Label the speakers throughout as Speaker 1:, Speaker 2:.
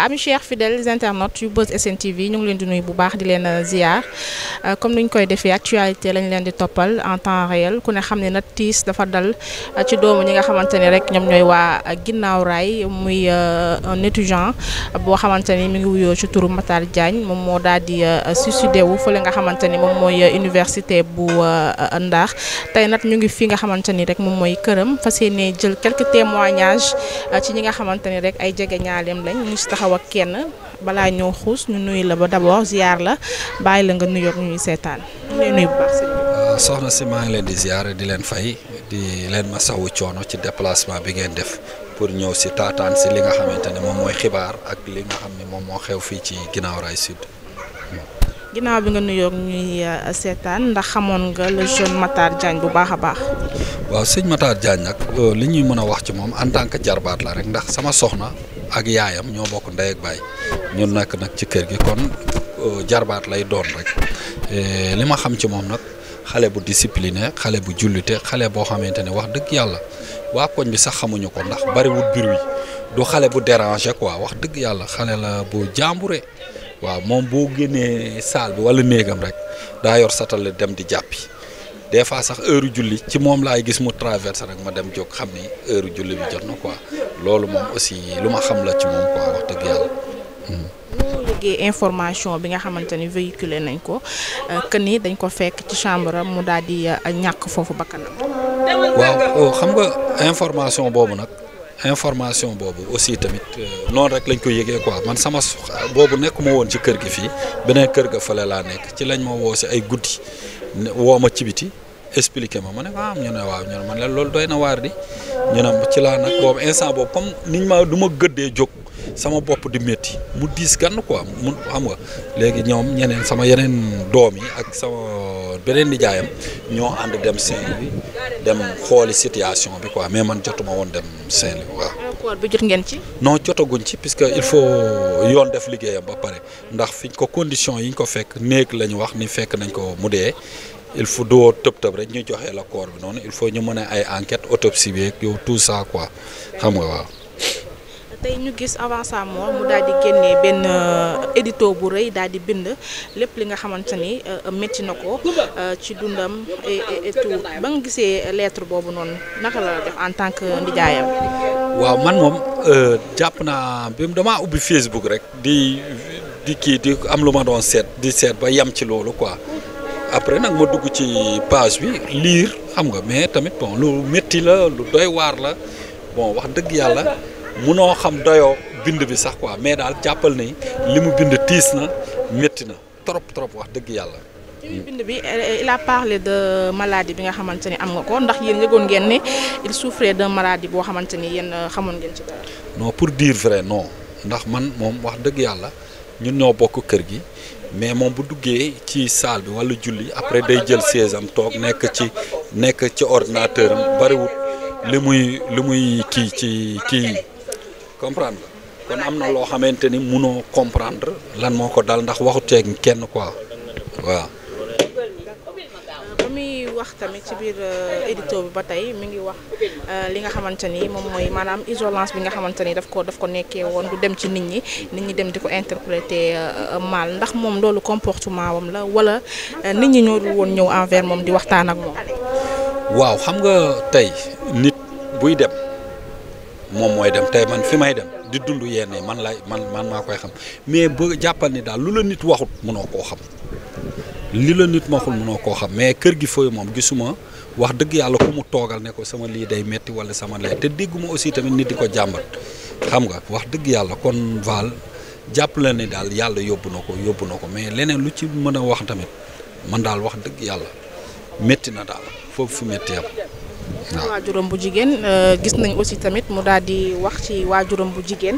Speaker 1: amis chers fidèles internautes yu Buzz SN TV ñu ngi leen di nuyu bu baax di leen ziar comme ni ñu koy defee actualité lañ leen di toppal en temps réel ku ne xam ne nag tiis dafa dal ci doomu ñi nga xamante ni rek ñoom ñooy waa ginnaaw raay muy un étudiant boo xamante ni mi ngi wuyoo ci turu Matar Diagne moom moo daal di suicidé wu fële nga xamante ni moom mooy université bu Ndar tey nag ñu ngi fi nga xamante ni rek moom mooy këram fas yéene jël quelques témoignages ci ñi nga xamante ni rek ay jege ñaaleem lañ ñu si taxaw ak kenn balaa ñoo xuus ñu nuyu la ba d'abord ziar la bàyyi la nga nuyoog ñuy seetaan ñu lay nuyu bu baax sëñ bi.
Speaker 2: soxna si maa ngi leen di ziar di leen fay di leen masawu coono ci déplacement bi ngeen def pour ñëw si taataan si li nga xamante ne moom mooy xibaar ak li nga xam ne moom moo xew fii ci ginnaaw raay sud.
Speaker 1: ginnaaw bi nga nuyoog ñuy seetaan ndax xamoon nga le jeune Matar Diagne bu baax a baax.
Speaker 2: waaw sëñ Matar Diagne nag li ñuy mën a wax ci moom en tant que jarbaat la rek ndax sama soxna ak yaayam ñoo bokk ndey ak baay ñun nekk nag ci kër gi kon jarbaat lay doon rek li ma xam ci moom nag xale bu discipliné xale bu jullite xale boo xamante ne wax dëgg yàlla waa koñ bi sax xamuñu ko ndax bariwul bruit du xale bu déranger quoi wax dëgg yàlla xale la bu jàmbure waaw moom boo génnee salle bi wala néegam rek daa yor satale dem di jàppi des fois sax heure julli ci moom laay gis mu traversé rek ma dem jóg xam ni heure julli bi jot na quoi loolu moom aussi lu ma xam la ci moom quoi wax dëgg yàlla.
Speaker 1: ñu yëgee information bi nga xamante ni véhiculé nañ ko que ni dañ ko fekk ci chambre mu daal di ñàkk foofu bakkanam.
Speaker 2: waaw xam nga information boobu nag. information boobu aussi tamit noonu rek lañ ko yëgee quoi man sama boobu nekkuma woon ci kër gi fii beneen kër ga fële laa nekk ci lañ ma woo si ay guddi woo ma ci biti expliqué ma ne ah ñu ne waaw ñu ne man leen loolu doy na waar di ñu ne ci laa nag boobu instant boobu comme niñ ma du ma gëddee jóg sama bopp di métti mu diis gann quoi mu xam nga léegi ñoom ñeneen sama yeneen doom yi ak sama beneen nijaayam ñoo ànd dem Saint-Louis dem xooli situation bi quoi mais man jotuma woon dem Saint-Louis waaw.
Speaker 1: rapport bi jot ngeen ci.
Speaker 2: non jotaguñ ci puisque il faut yoon def liggéeyam ba pare ndax fiñ ko condition yi ñu ko fekk néeg la ñu wax ni fekk nañ ko mu dee il faut doo tëb rek ñu joxe la corps bi noonu il faut ñu mën a ay enquête autopsie bi yow tout ça quoi xam nga waaw.
Speaker 1: tey ñu gis avant sa mort mu daal di génnee benn édito bu rëy daal di bind lépp li nga xamante ni métti na ko ci dundam et tout ba nga gisee lettre boobu noonu naka la def en tant que ndijaayam.
Speaker 2: waaw man moom jàpp naa bi damaa ubbi Facebook rek di am lu ma doon seet ba yem ci loolu quoi après nag ma dugg ci page bi lire xam nga mais tamit bon lu métti la lu doy waar la bon wax dëgg yàlla. munoo xam doyoo bind bi sax quoi mais daal jàppal ni li mu bind tiis na métti na trop wax dëgg yàlla.
Speaker 1: ci bind bi il a parlé de maladie bi nga xamante ni am nga ko ndax yéen yëgoon ngeen ne il souffrait de maladie boo xamante ni yéen xamoon ngeen ci dara.
Speaker 2: non pour dire vrai non ndax man moom wax dëgg yàlla ñun ñoo bokk kër gi mais moom bu duggee ci salle bi wala julli après day jël siège am toog nekk ci ordinateur am bariwul li muy kii. comprendre kon am na loo xamante ni munoo comprendre lan moo ko dal ndax waxu teeg kenn quoi waaw.
Speaker 1: ba muy wax tamit ci biir édito bi ba tey mi ngi wax li nga xamante ni moom mooy maanaam isolance bi nga xamante ni daf ko nekkee woon du dem ci nit ñi dem di ko interpréter mal ndax moom loolu comportement wam la wala nit ñi ñoo dul woon ñëw envers moom di waxtaan ak moom.
Speaker 2: waaw xam nga tey nit buy dem. moom mooy dem tey man fi may dem di dund yenn man maa koy xam mais ba jàppal ni daal lu la nit waxut mënoo koo xam li la nit waxul mënoo koo xam mais kër gi fooy moom gisuma wax dëgg yàlla ku mu toogal ne ko sama lii day metti wala sama lay te dégguma aussi tamit nit di ko jàmbat xam nga wax dëgg yàlla kon Val jàpp la ne daal yàlla yóbbu na ko mais leneen lu ci mën a wax tamit man daal wax dëgg yàlla metti na daal foofu fu metti yam waaw
Speaker 1: waajuram bu jigéen gis nañ aussi tamit mu daal di wax ci waajuram bu jigéen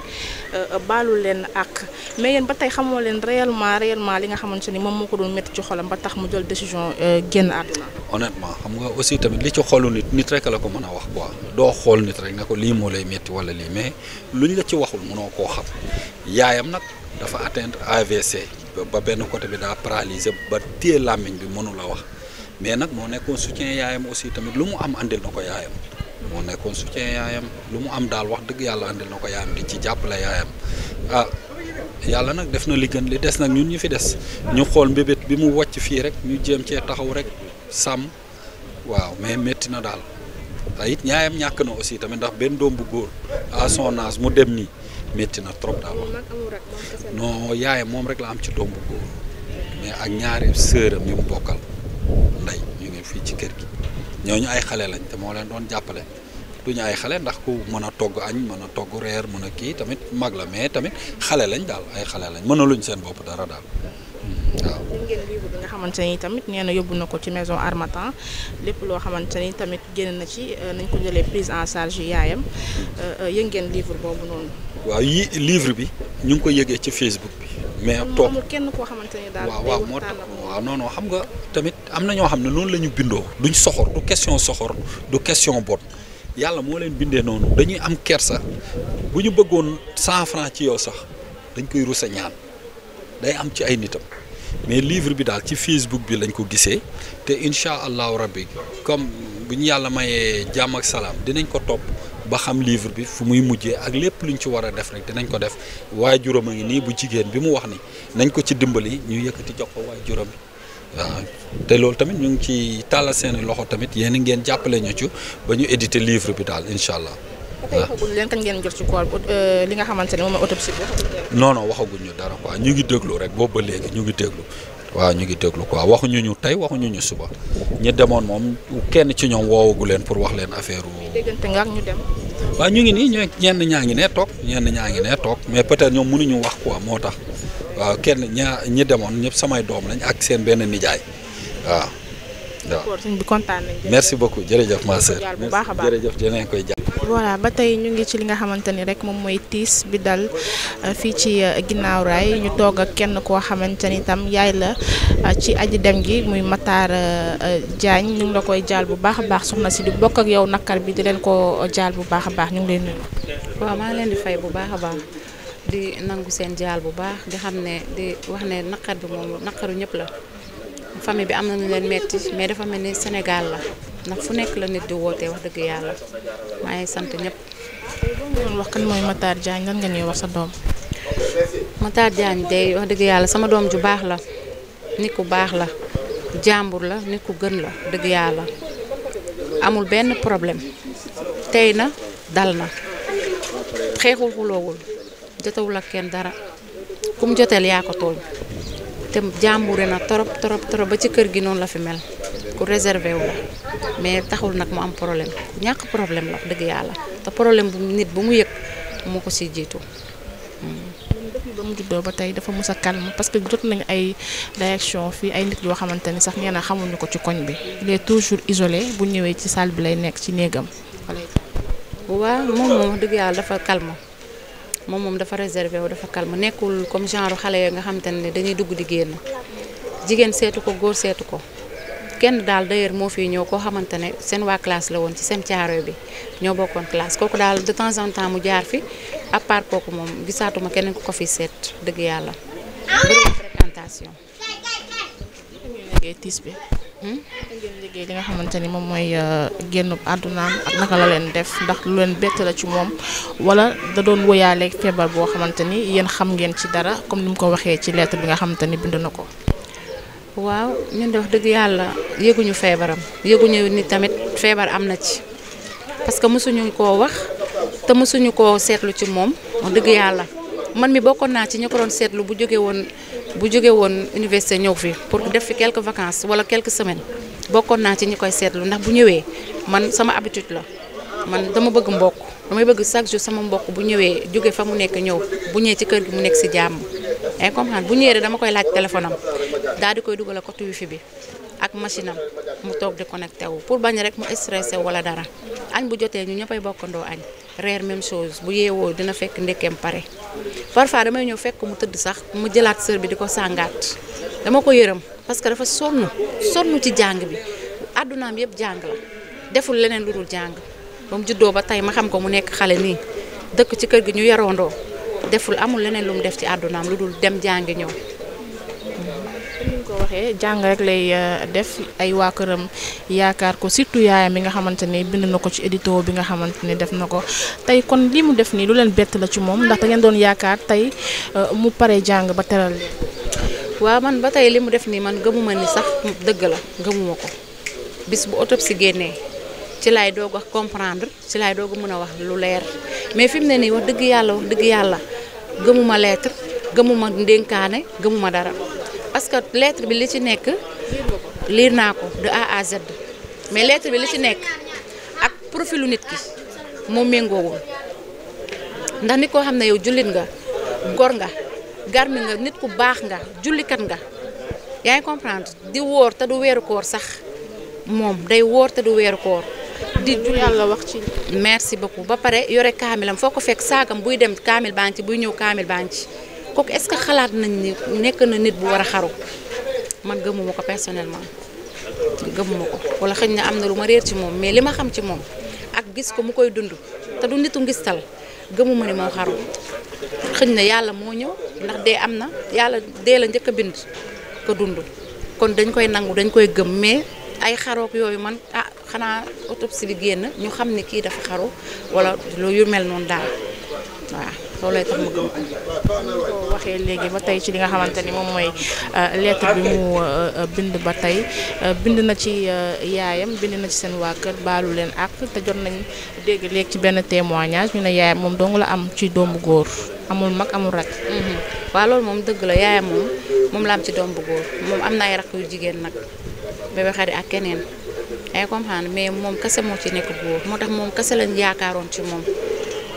Speaker 1: baalu leen ak mais yéen ba tey xamoo leen réellement li nga xamante ni moom moo ko doon métti ci xolam ba tax mu jël décision génn àdduna.
Speaker 2: honnêtement xam nga aussi tamit li ci xolu nit rek la ko mën a wax quoi doo xool nit rek ne ko lii moo lay métti wala lii mais luñ la ci waxul mënoo koo xam yaayam nag dafa atteindre AVC ba benn côté bi daa paralysé ba téye làmmiñ bi mënu la wax. mais nag moo nekkoon soutien yaayam aussi tamit lu mu am andil na ko yaayam moo nekkoon soutien yaayam lu mu am daal wax dëgg yàlla andil na ko yaayam di ci jàppale yaayam yàlla nag def na li gën li des nag ñun ñu fi des ñu xool mbébét bi mu wàcc fii rek ñu jéem cee taxaw rek sàmm waaw mais métti na daal te it ñaayam ñàkk na aussi tamit ndax benn doom bu góor à son âge mu dem nii métti na trop daal non yaayam moom rek la am ci doom bu góor mais ak ñaari sëram yu mu bokkal ndey ñu ngi fii ci kër gi ñooñu ay xale lañ te moo leen doon jàppale duñu ay xale ndax ku mën a togg añ mën a togg reer mën a kii tamit mag la mais tamit xale lañ daal ay xale lañ mënaluñ seen bopp dara daal waaw.
Speaker 1: ngeen livre bi nga xamante ni tamit nee na yóbbu na ko ci maison Harmattan lépp loo xamante ni tamit génn na ci nañ ko jëlee prise en charge yaayam yëg ngeen livre boobu noonu.
Speaker 2: waaw livre bi ñu ngi ko yëgee ci Facebook bi. mais toog
Speaker 1: amul kenn koo xamante ni daal
Speaker 2: waaw moo tax waaw non xam nga tamit am na ñoo xam ne noonu la ñu bindoo duñ soxor du question soxor du question bon yàlla moo leen bindee noonu dañuy am kersa bu ñu bëggoon 100 francs ci yow sax dañ koy rusa ñaan day am ci ay nitam mais livre bi daal ci Facebook bi lañ ko gisee te incha allahu rabbi comme bu ñu yàlla mayee jàmm ak salaam dinañ ko topp ba xam livre bi fu muy mujjee ak lépp luñ ci war a def rek dinañ ko def waaye juróom a ngi nii bu jigéen bi mu wax ni nañ ko ci dimbali ñu yëkkati jox ko waaye juróom bi waaw te loolu tamit ñu ngi ci tàllal seeni loxo tamit yéen ngeen jàppale ñu ci ba ñu éditer livre bi daal incha allah.
Speaker 1: waaw waxaguñ leen kañ ngeen jot ci koor li nga xamante ne moom mooy autopsie bi.
Speaker 2: non waxaguñ ñu dara quoi ñu ngi déglu rek boobu ba léegi ñu ngi déglu waaw ñu ngi déglu quoi waxuñu ñu tey waxuñu ñu suba ñi demoon moom kenn ci ñoom woowagu leen pour wax leen affaire
Speaker 1: déggante nga ak ñu dem.
Speaker 2: waaw ñu ngi nii ñenn ñaa ngi ne toog mais peut-être ñoom mënuñu wax quoi moo tax waaw kenn ñi demoon ñëpp samay doom lañ ak seen benn nijaay waaw.
Speaker 1: d'accord sëñ bi kontaan nañ.
Speaker 2: merci beaucoup jërëjëf ma sœur.
Speaker 1: bu baax a baax
Speaker 2: jërëjëf dinañ koy jàpp.
Speaker 1: voilà ba tey ñu ngi ci li nga xamante ni rek moom mooy tiis bi dal fii ci ginnaaw raay ñu toog ak kenn koo xamante ni tam yaay la ci aji dem gi muy Matar Diagne ñu ngi la koy jaal bu baax a baax soxna si di bokk ak yow nakar bi di leen ko jaal bu baax a baax ñu ngi leen nuyu.
Speaker 3: waaw maa ngi leen di fay bu baax a baax di nangu seen jaal bu baax di xam ne di wax ne naqar bi moom naqaru ñëpp la famille bi am na ñu leen metti mais dafa mel ni Sénégal la ndax fu nekk la nit di wootee wax dëgg yàlla maa ngi sant ñëpp.
Speaker 1: doon wax kan mooy Matar Diagne lan nga ñuy wax sa doom.
Speaker 3: Matar Diagne day wax dëgg yàlla sama doom ju baax la nit ku baax la jàmbur la nit ku gën la dëgg yàlla amul benn problème tey na dal na xeexul xuloowul jotawul ak kenn dara kum joteel yaa ko tooñ te jàmbure na torop ba ci kër gi noonu la fi mel ku réservé wu la mais taxul nag mu am problème ku ñàkk problème la dëgg yàlla te problème bu nit bu mu yëg moo ko si jiitu.
Speaker 1: ba mu juddoo ba tey dafa mus a calme parce que jot nañu ay réaction fii ay nit yoo xamante ni sax nee na xamuñu ko ci koñ bi il est toujours isolé bu ñëwee ci salle bi lay nekk ci néegam.
Speaker 3: waaw moom dëgg yàlla dafa calme moom dafa réservé wu dafa calme nekkul comme genre xale yoo nga xamante ne dañuy dugg di génn jigéen seetu ko góor seetu ko kenn daal d'ailleurs moo fi ñëw koo xamante ne seen waa classe la woon ci seen caaro bi ñoo bokkoon classe kooku daal de temps en temps mu jaar fi à part kooku moom gisaatuma keneen ku ko fi seet dëgg yàlla bëri fréquentation.
Speaker 1: tiis bi. ngeen liggéey li nga xamante ni moom mooy génn àddunaam ak naka la leen def ndax lu leen bett la ci moom wala da doon woyaale feebar boo xamante ni yéen xam ngeen ci dara comme ni mu ko waxee ci lettre bi nga xamante ni bind na ko.
Speaker 3: waaw ñun de wax dëgg yàlla yëguñu feebaram yëguñu ni tamit feebar am na ci parce que mësuñu koo wax te mësuñu koo seetlu ci moom wax dëgg yàlla man mi bokkoon naa ci ñu ko doon seetlu bu jóge woon université ñëw fi pour def fi quelques vacances wala quelques semaines bokkoon naa ci ñi koy seetlu ndax bu ñëwee man sama habitude la man dama bëgg mbokk damay bëgg chaque jour sama mbokk bu ñëwee jóge fa mu nekk ñëw bu ñëwee ci kër gi mu nekk ci jàmm ay comprendre bu ñëwee dama koy laaj téléphone am daal di koy dugal a côté wifi bi ak machine am mu toog di connecté wu pour bañ rek mu stressé wala dara añ bu jotee ñu ñëppay bokkandoo añ reer même chose bu yeewoo dina fekk ndekkeem pare parfois damay ñëw fekk mu tëdd sax mu jëlaat sër bi di ko sàngaat dama ko yërëm parce que dafa sonn ci jàng bi àddunaam yëpp jàng la deful leneen lu dul jàng ba mu juddoo ba tey ma xam ko mu nekk xale nii dëkk ci kër gi ñu yaroondoo deful amul leneen lu mu def ci àddunaam lu dul dem jàngi ñëw.
Speaker 1: waxee jàng rek lay def ay waa këram yaakaar ko surtout yaayam bi nga xamante ni bind na ko ci édito bi nga xamante ni def na ko tey kon li mu def nii lu leen bett la ci moom ndax da ngeen doon yaakaar tey mu pare jàng ba teral leen.
Speaker 3: waaw man ba tey li mu def nii man gëmuma ni sax dëgg la gëmuma ko bis bu autopsie génnee ci laay doog a comprendre ci laay doog a mën a wax lu leer mais fi mu ne nii wax dëgg yàlla gëmuma lettre gëmuma ndénkaane gëmuma dara parce que lettre bi li ci nekk liir naa ko de A à Z mais lettre bi li ci nekk ak profilu nit ki moo méngoowul ndax nit koo xam ne yow jullit nga gor nga garmi nga nit ku baax nga jullikat nga yaa ngi comprendre di wóor te du weeru koor sax moom day wóor te du weeru koor di julli
Speaker 1: yàlla wax ci.
Speaker 3: merci beaucoup ba pare yore kaamilam foo ko fekk saagam buy dem kaamil baa ngi ci buy ñëw kaamil baa ngi ci kooku est-ce que xalaat nañ ni nekk na nit bu war a xaru man gëmuma ko personnellement gëmuma ko wala xëñ na am na lu ma réer ci moom mais li ma xam ci moom ak gis ko mu koy dund te du nitu ngistal gëmuma ni moo xaru xëñ na yàlla moo ñëw ndax dee am na yàlla dee la njëkk a bind ko dund kon dañ koy nangu dañ koy gëm mais ay xarook yooyu man xanaa autopsie bi génn ñu xam ni kii dafa xaru wala lu yu mel noonu daal waaw loolu lay tax ma gëm
Speaker 1: ko waxee léegi ba tey ci li nga xamante ni moom mooy lettre bi mu bind ba tey bind na ci yaayam bind na ci seen waa kër baalu leen ak te jot nañ dégg léegi ci benn témoignage ñu ne yaayam moom dong la am ci doomu góor amul mag amul rak.
Speaker 3: waaw loolu moom dëgg la yaayam moom la am ci doom bu góor moom am na ay rakk yu jigéen nag bébé xarit ak keneen ay comprendre mais moom kese moo ci nekk góor moo tax moom kese lañ yaakaaroon ci moom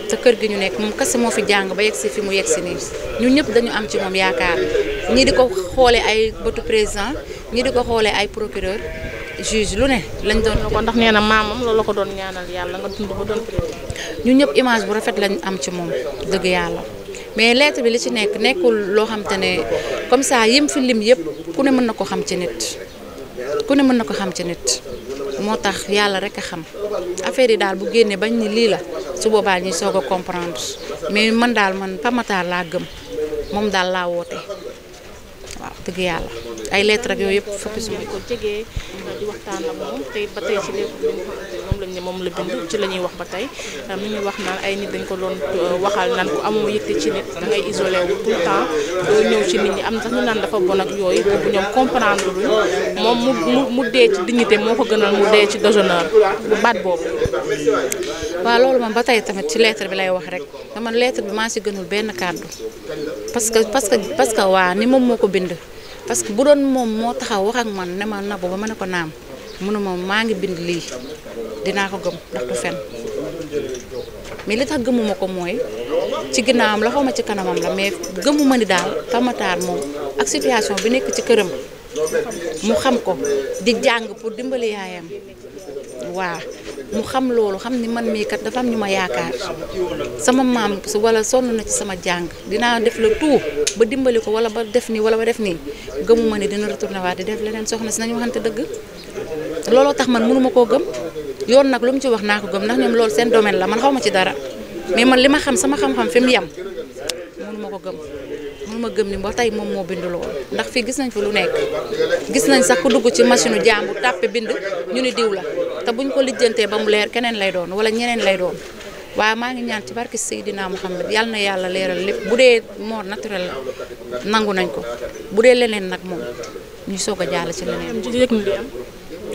Speaker 3: te kër gi ñu nekk moom kese moo fi jàng ba yegg si fi mu yegg si nii ñun ñëpp dañu am ci moom yaakaar ñii di ko xoolee ay bëtu président ñii di ko xoolee ay procureur juge lu ne lañ doon
Speaker 1: ko ndax nee na maamam loolu la ko doon ñaanal yàlla nga dund ba doon président.
Speaker 3: ñun ñëpp image bu rafet lañ am ci moom dëgg yàlla mais lettre bi li ci nekk nekkul loo xam te ne comme ça yim fi lim yëpp ku ne mën na ko xam ci nit ku ne mën na ko xam ci nit moo tax yàlla rek a xam affaire yi daal bu génnee bañ ni lii la su boobaa ñuy soog a comprendre mais man daal man Pape Matar laa gëm moom daal laa woote waaw dëgg yàlla ay lettre ak yooyu yëpp fokk su
Speaker 1: ko jegee di waxtaan ak moom tey ba tey ci lépp moom lañ ne moom la bind ci la ñuy wax ba tey mi ngi wax naan ay nit dañ ko doon waxal naan ko amoo yitte ci nit da ngay isolé wu tout le temps doo ñëw ci nit ñi am sax ñu naan dafa bon ak yooyu bu ñoom comprendre luñ moom mu dee ci dignité moo ko gënal mu dee ci déshonneur bu baat boobu.
Speaker 3: waaw loolu moom ba tey tamit ci lettre bi lay wax rek dama lettre bi maa si gënul benn kàddu parce que waa ni moom moo ko bind. parce que bu doon moom moo taxaw wax ak man ne ma Nabou ba ma ne ko naam mënuma maa ngi bind lii dinaa ko gëm ndax du fen mais li tax gëmuma ko mooy ci ginnaawam la xaw ma ci kanamam la mais gëmuma ni daal Pape Matar moom ak situation bi nekk ci këram mu xam ko di jàng pour dimbali yaayam waa mu xam loolu xam ni man mii kat dafa am ñu ma yaakaar sama maam wala sonn na ci sama jàng dinaa def le tout ba dimbali ko wala ba def nii wala ba def nii gëmuma ni dina retourné waat di def leneen soxna si nañu waxante dëgg looloo tax man mënuma koo gëm yoon nag lu mu ci wax naa ko gëm ndax ñoom loolu seen domaine la man xaw ma ci dara mais man li ma xam sama xam-xam fi mu yem mënuma ko gëm mënuma gëm ni ba tey moom moo bind loolu ndax fii gis nañ fi lu nekk gis nañ sax ku dugg ci machine u jàmbur tàppe bind ñu ni diw la te buñ ko lijjantee ba mu leer keneen lay doon wala ñeneen lay doon waaye maa ngi ñaan ci barki Seydina Muhammad yàlla na yàlla leeral lépp bu dee mort naturel nangu nañ ko bu dee leneen nag moom ñu soog a jàll ci leneen.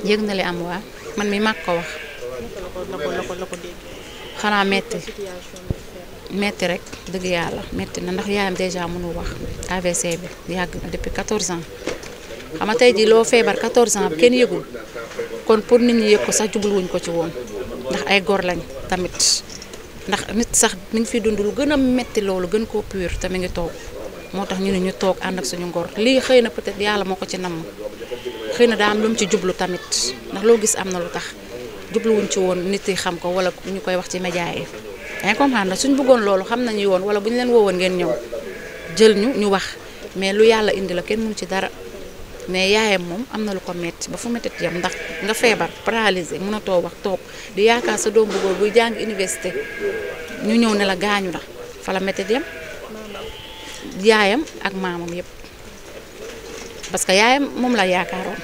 Speaker 3: yëg na li am waa man mi mag ko wax. xanaa metti rek dëgg yàlla metti na ndax yaayam déjà mënul wax AVC bi yàgg na depuis 14 ans xam nga tey jii loo feebar 14 ans kenn yëgul kon pour nit ñi yëg ko sax jubluwuñ ko ci woon ndax ay góor lañ tamit ndax nit sax mi ngi fi dund lu gën a metti loolu gën koo pur te mi ngi toog moo tax ñu ne ñu toog ànd ak suñu ngor lii xëy na peut-être yàlla moo ko ci namm xëy na daa am lu mu ci jublu tamit ndax loo gis am na lu tax jubluwuñ ci woon nit yi xam ko wala ñu koy wax ci média yi yaa ngi comprendre suñ bëggoon loolu xam nañu woon wala bu ñu leen woowoon ngeen ñëw jël ñu wax mais lu yàlla indi la kenn mënu ci dara mais yaayam moom am na lu ko metti ba fu metti yam ndax nga feebar paralysé mënatoo wax toog di yaakaar sa doom bu góor buy jàng université ñu ñëw ne la gaañu na fa la metti yam yaayam ak maamam yëpp parce que yaayam moom la yaakaaroon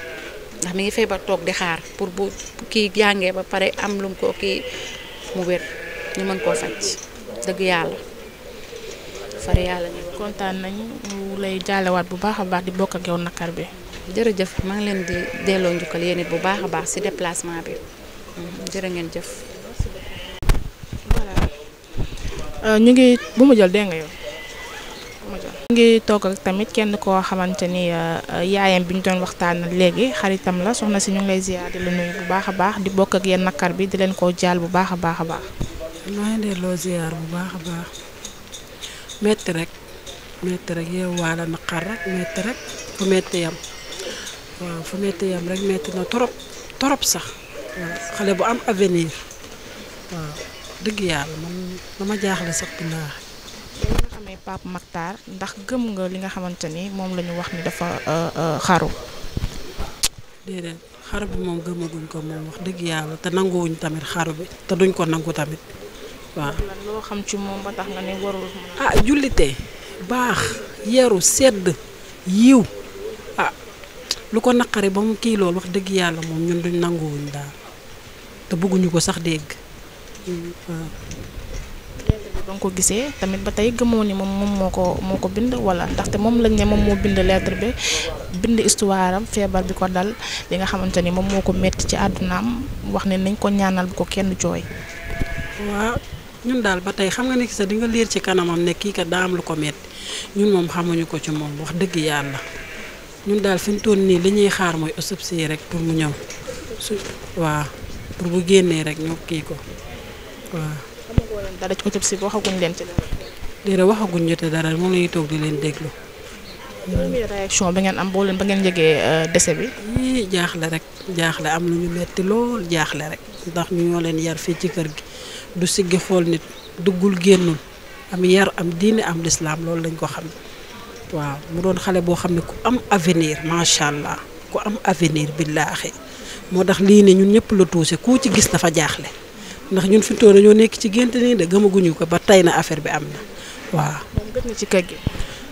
Speaker 3: ndax mi ngi feebar toog di xaar pour bu kii jàngee ba pare am lum ko kii mu wér ñu mën koo faj dëgg yàlla far yàlla ñu
Speaker 1: kontaan nañ ñu lay jaalewaat bu baax a baax di bokk ak yow nakar bi.
Speaker 3: jërëjëf maa ngi leen di delloo njukkal yéen it bu baax a baax ci déplacement bi jërë ngeen jëf.
Speaker 1: voilà ñu ngi bu mu jël dégg nga yow. ñu ngi toog ak tamit kenn koo xamante ni yaayam bi ñu doon waxtaan léegi xaritam la soxna si ñu ngi lay ziar di la nuyu bu baax a baax di bokk ak yéen nakar bi di leen koo jaal bu baax a baax a baax.
Speaker 4: maa ngi delloo ziar bu baax a baax metti rek yow waala naqar rek metti rek fu metti yam waaw fu metti yam rek metti na torop sax waaw xale bu am avenir waaw dëgg yàlla man dama jaaxle sax billaahi.
Speaker 1: nga xamee Pape Makhtar ndax gëm nga li nga xamante ni moom la ñu wax ni dafa xaru.
Speaker 4: déedéet xaru bi moom gëmaguñ ko moom wax dëgg yàlla te nanguwuñ tamit xaru bi te duñ ko nangu tamit waaw.
Speaker 1: lan loo xam ci moom ba tax nga ne warul.
Speaker 4: jullite baax yaru sedd yiw lu ko naqari ba mu kii loolu wax dëgg yàlla moom ñun duñ nanguwuñ daal te bëgguñu ko sax dégg waaw.
Speaker 1: ba nga ko gisee tamit ba tey gëmoo ni moom moo ko bind wala ndaxte moom lañ ne moom moo bind lettre bi bind histoire am feebar bi ko dal li nga xamante ni moom moo ko metti ci àddunaam wax ne nañ ko ñaanal bu ko kenn jooy.
Speaker 4: waaw ñun daal ba tey xam nga ni sax di nga liir ci kanamam ne kii kat daa am lu ko metti ñun moom xamuñu ko ci moom wax dëgg yàlla ñun daal fi mu toll nii li ñuy xaar mooy autopsie rek pour mu ñëw waaw pour bu génnee rek ñu kii ko waaw.
Speaker 1: xamagoo leen dara ci autopsie bi waxaguñ leen ci dara.
Speaker 4: déedéet waxaguñ jote dara moom la ñuy toog di leen déglu.
Speaker 1: première réaction bi ngeen am boo leen ba ngeen yëgee décès bi.
Speaker 4: yii jaaxle rek jaaxle am lu ñu metti lool jaaxle rek ndax ñu ñoo leen yar fii ci kër gi du siggi xool nit duggul génnul am yar am diine am lislaam loolu lañ ko xam waaw mu doon xale boo xam ne ku am avenir macha allah ku am avenir billaahi moo tax lii ne ñun ñëpp la tuuse ku ci gis dafa jaaxle ndax ñun fi toon ñoo nekk ci gént nii de gëmaguñu ko ba tey na affaire bi am na waaw.
Speaker 1: moom gëj na ci kër gi.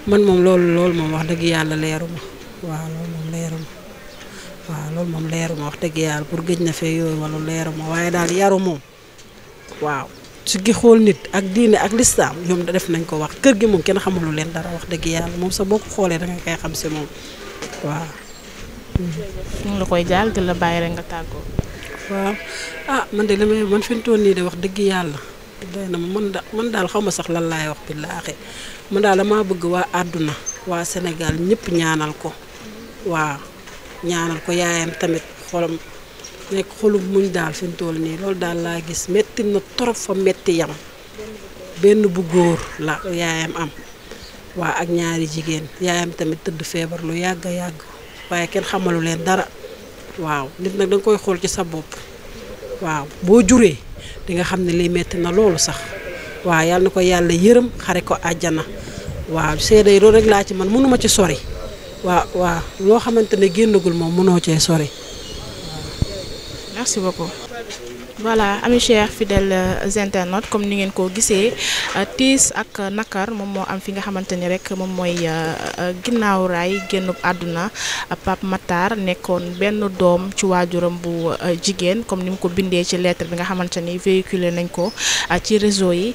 Speaker 4: man moom loolu moom wax dëgg yàlla leeruma waaw loolu moom leeruma waaw loolu moom leeruma wax dëgg yàlla pour gëj na fee yooyu wala leeruma waaye daal yaru moom waaw su gi xool nit ak diine ak lislaam ñoom da def nañ ko wax kër gi moom kenn xamalu leen dara wax dëgg yàlla moom sa boo ko xoolee da nga koy xam si moom waaw.
Speaker 1: ñu ngi la koy jaal di la bàyyi rek nga tàggoo.
Speaker 4: waaw man de li may man fi mu toll nii de wax dëgg yàlla doy na ma man daal xaw ma sax lan laay wax billaahi man daal damaa bëgg waa àdduna waa Sénégal ñëpp ñaanal ko waaw ñaanal ko yaayam tamit xolam nekk xolum muñ daal fi mu toll nii loolu daal laa gis metti na trop fa metti yam benn bu góor la yaayam am waa ak ñaari jigéen yaayam tamit tëdd feebar lu yàgg yàgg waaye kenn xamalu leen dara waaw nit nag danga koy xool ci sa bopp waaw boo juree di nga xam ne liy metti na loolu sax waaw yàlla na ko yàlla yërëm xare ko àjjana waaw seede yi loolu rek laa ci man mënuma ci sori waaw loo xamante ne génnagul moom mënoo cee sori.
Speaker 1: Merci beaucoup. Voilà amis chers fidèles internautes comme ni ngeen ko gisee tiis ak nakar moom moo am fi nga xamante ni rek moom mooy ginnaaw raay génnub àdduna Pape Makhtar nekkoon benn doom ci waajuram bu jigéen comme ni mu ko bindee ci lettre bi nga xamante ni véhiculé nañ ko ci réseau yi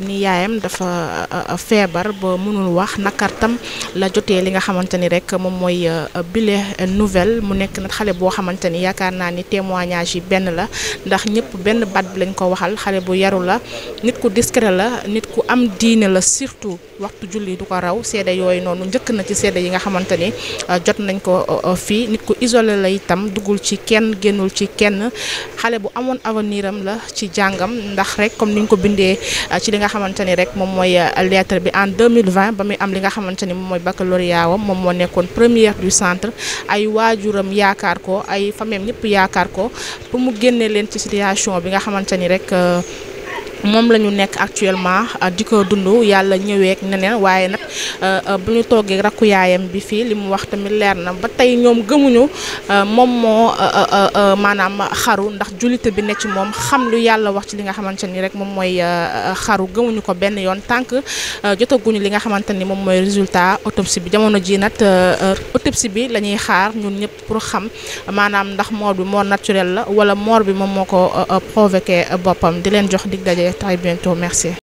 Speaker 1: ni yaayam dafa feebar ba mënul wax nakar tam la jotee li nga xamante ni rek moom mooy bile nouvelle mu nekk nag xale boo xamante ni yaakaar naa ni témoignage yi benn la ndax ñëpp benn baat bi lañ ko waxal xale bu yaru la nit ku discret la nit ku am diine la surtout waxtu julli du ko raw seede yooyu noonu njëkk na ci seede yi nga xamante ni jot nañ ko fii nit ku isolé la itam duggul ci kenn génnul ci kenn xale bu amoon avenir am la ci jàngam ndax rek comme ni ñu ko bindee ci li nga xamante ni rek moom mooy lettre bi en 2020 ba muy am li nga xamante ni moom mooy baccalauréat wam moom moo nekkoon première du centre ay waajuram yaakaar ko ay famille ñëpp yaakaar ko pour mu génne leen ci situation bi nga xamante ni rek moom la ñu nekk actuellement di ko dund yàlla ñëweek neneen waaye nag bu ñu toogee rakku yaayam bi fii li mu wax tamit leer na ba tey ñoom gëmuñu moom moo maanaam xaru ndax jullite bi ne ci moom xam lu yàlla wax ci li nga xamante ni rek moom mooy xaru gëmuñu ko benn yoon tant que jotaguñu li nga xamante ni moom mooy résultat autopsie bi jamono ji nag autopsie bi la ñuy xaar ñun ñëpp pour xam maanaam ndax mort bi mort naturelle la wala mort bi moom moo ko provoqué boppam di leen jox dig daje très bientôt merci.